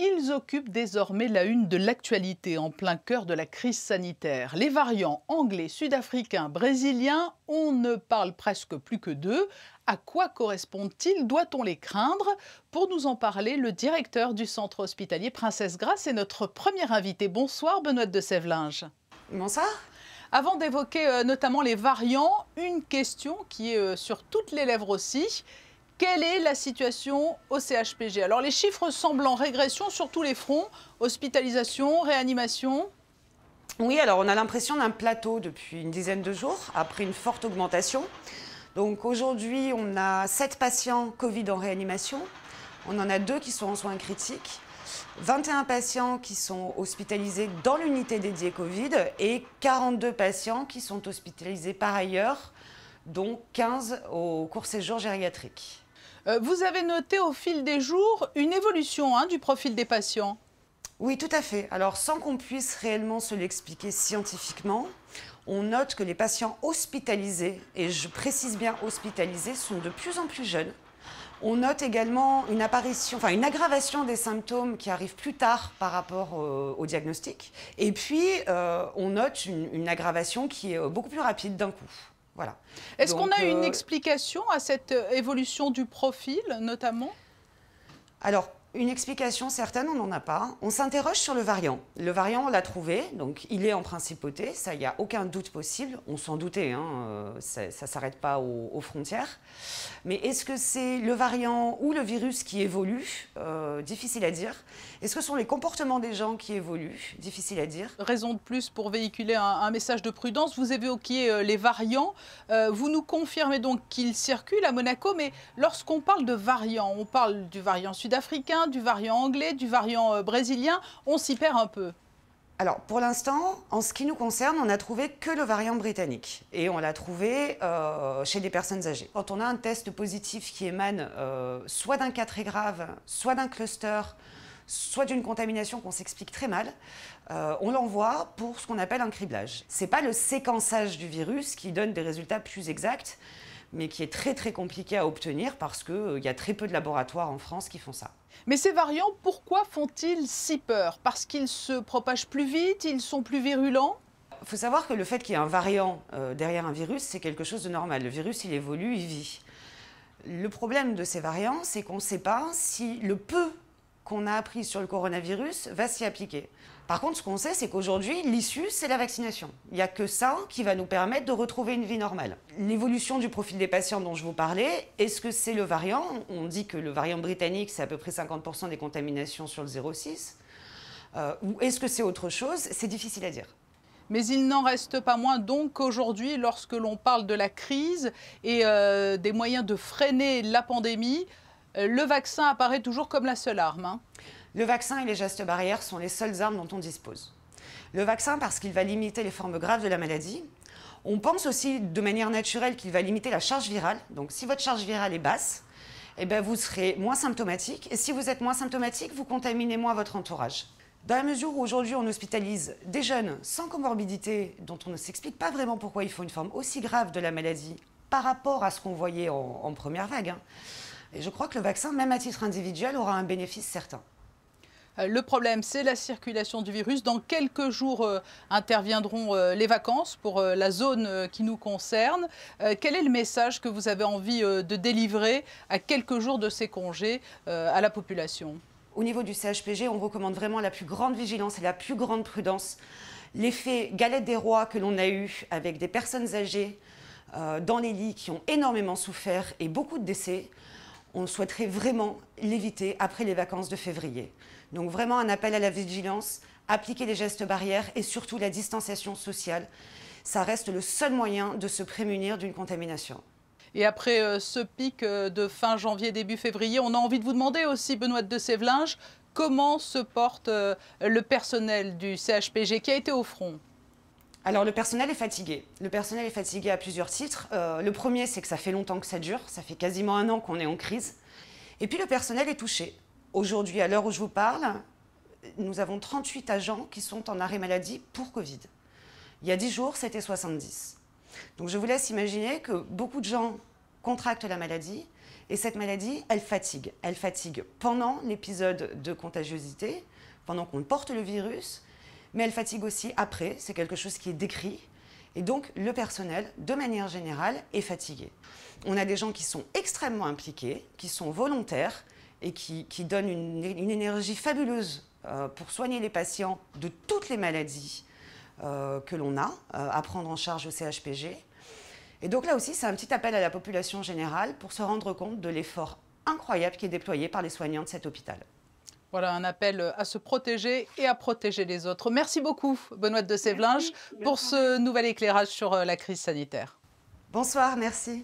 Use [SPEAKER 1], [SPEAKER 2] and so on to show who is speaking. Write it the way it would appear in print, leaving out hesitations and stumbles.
[SPEAKER 1] Ils occupent désormais la une de l'actualité en plein cœur de la crise sanitaire. Les variants anglais, sud-africains, brésiliens, on ne parle presque plus que d'eux. À quoi correspondent-ils? Doit-on les craindre? Pour nous en parler, le directeur du centre hospitalier Princesse Grace est notre premier invité. Bonsoir Benoît de Sévlinges.
[SPEAKER 2] Bonsoir.
[SPEAKER 1] Avant d'évoquer notamment les variants, une question qui est sur toutes les lèvres aussi. Quelle est la situation au CHPG? Alors les chiffres semblent en régression sur tous les fronts, hospitalisation, réanimation.
[SPEAKER 2] Oui, alors on a l'impression d'un plateau depuis une dizaine de jours, après une forte augmentation. Donc aujourd'hui, on a 7 patients Covid en réanimation. On en a 2 qui sont en soins critiques, 21 patients qui sont hospitalisés dans l'unité dédiée Covid et 42 patients qui sont hospitalisés par ailleurs, dont 15 au court séjour gériatrique.
[SPEAKER 1] Vous avez noté au fil des jours une évolution du profil des patients.
[SPEAKER 2] Oui, tout à fait. Alors, sans qu'on puisse réellement se l'expliquer scientifiquement, on note que les patients hospitalisés, et je précise bien hospitalisés, sont de plus en plus jeunes. On note également une aggravation des symptômes qui arrivent plus tard par rapport au diagnostic. Et puis, on note une aggravation qui est beaucoup plus rapide d'un coup. Voilà.
[SPEAKER 1] Est-ce qu'on a une explication à cette évolution du profil, notamment?
[SPEAKER 2] Alors, une explication certaine, on n'en a pas. On s'interroge sur le variant. Le variant, on l'a trouvé, donc il est en principauté, ça, il n'y a aucun doute possible. On s'en doutait, ça ne s'arrête pas aux frontières. Mais est-ce que c'est le variant ou le virus qui évolue? Difficile à dire. Est-ce que ce sont les comportements des gens qui évoluent? Difficile à dire.
[SPEAKER 1] Raison de plus pour véhiculer un message de prudence. Vous évoquiez les variants. Vous nous confirmez donc qu'ils circulent à Monaco, mais lorsqu'on parle de variants, on parle du variant sud-africain, du variant anglais, du variant brésilien, on s'y perd un peu.
[SPEAKER 2] Alors, pour l'instant, en ce qui nous concerne, on n'a trouvé que le variant britannique. Et on l'a trouvé chez des personnes âgées. Quand on a un test positif qui émane soit d'un cas très grave, soit d'un cluster, soit d'une contamination qu'on s'explique très mal, on l'envoie pour ce qu'on appelle un criblage. Ce n'est pas le séquençage du virus qui donne des résultats plus exacts, mais qui est très très compliqué à obtenir parce qu'il y a très peu de laboratoires en France qui font ça.
[SPEAKER 1] Mais ces variants, pourquoi font-ils si peur? Parce qu'ils se propagent plus vite, ils sont plus virulents?
[SPEAKER 2] Il faut savoir que le fait qu'il y ait un variant derrière un virus, c'est quelque chose de normal. Le virus, il évolue, il vit. Le problème de ces variants, c'est qu'on ne sait pas si le peu qu'on a appris sur le coronavirus va s'y appliquer. Par contre, ce qu'on sait, c'est qu'aujourd'hui, l'issue, c'est la vaccination. Il n'y a que ça qui va nous permettre de retrouver une vie normale. L'évolution du profil des patients dont je vous parlais, est-ce que c'est le variant? On dit que le variant britannique, c'est à peu près 50% des contaminations sur le 0,6. Ou est-ce que c'est autre chose? C'est difficile à dire.
[SPEAKER 1] Mais il n'en reste pas moins donc qu'aujourd'hui, lorsque l'on parle de la crise et des moyens de freiner la pandémie, le vaccin apparaît toujours comme la seule arme.
[SPEAKER 2] Le vaccin et les gestes barrières sont les seules armes dont on dispose. Le vaccin parce qu'il va limiter les formes graves de la maladie. On pense aussi de manière naturelle qu'il va limiter la charge virale. Donc si votre charge virale est basse, eh bien, vous serez moins symptomatique. Et si vous êtes moins symptomatique, vous contaminez moins votre entourage. Dans la mesure où aujourd'hui on hospitalise des jeunes sans comorbidité dont on ne s'explique pas vraiment pourquoi il faut une forme aussi grave de la maladie par rapport à ce qu'on voyait en première vague. Et je crois que le vaccin, même à titre individuel, aura un bénéfice certain.
[SPEAKER 1] Le problème, c'est la circulation du virus. Dans quelques jours interviendront les vacances pour la zone qui nous concerne. Quel est le message que vous avez envie de délivrer à quelques jours de ces congés à la population?
[SPEAKER 2] Au niveau du CHPG, on recommande vraiment la plus grande vigilance et la plus grande prudence. L'effet galette des rois que l'on a eu avec des personnes âgées dans les lits qui ont énormément souffert et beaucoup de décès, on souhaiterait vraiment l'éviter après les vacances de février. Donc vraiment un appel à la vigilance, appliquer les gestes barrières et surtout la distanciation sociale. Ça reste le seul moyen de se prémunir d'une contamination.
[SPEAKER 1] Et après ce pic de fin janvier, début février, on a envie de vous demander aussi, Benoît de Sévlinges, comment se porte le personnel du CHPG qui a été au front?
[SPEAKER 2] Alors le personnel est fatigué. Le personnel est fatigué à plusieurs titres. Le premier, c'est que ça fait longtemps que ça dure. Ça fait quasiment 1 an qu'on est en crise. Et puis le personnel est touché. Aujourd'hui, à l'heure où je vous parle, nous avons 38 agents qui sont en arrêt maladie pour Covid. Il y a 10 jours, c'était 70. Donc je vous laisse imaginer que beaucoup de gens contractent la maladie Et cette maladie, elle fatigue. Elle fatigue pendant l'épisode de contagiosité, pendant qu'on porte le virus, mais elle fatigue aussi après. C'est quelque chose qui est décrit. Et donc, le personnel, de manière générale, est fatigué. On a des gens qui sont extrêmement impliqués, qui sont volontaires et qui donnent une énergie fabuleuse pour soigner les patients de toutes les maladies que l'on a à prendre en charge au CHPG. Et donc là aussi, c'est un petit appel à la population générale pour se rendre compte de l'effort incroyable qui est déployé par les soignants de cet hôpital.
[SPEAKER 1] Voilà un appel à se protéger et à protéger les autres. Merci beaucoup, Benoîte de Sévlinges, pour ce nouvel éclairage sur la crise sanitaire.
[SPEAKER 2] Bonsoir, merci.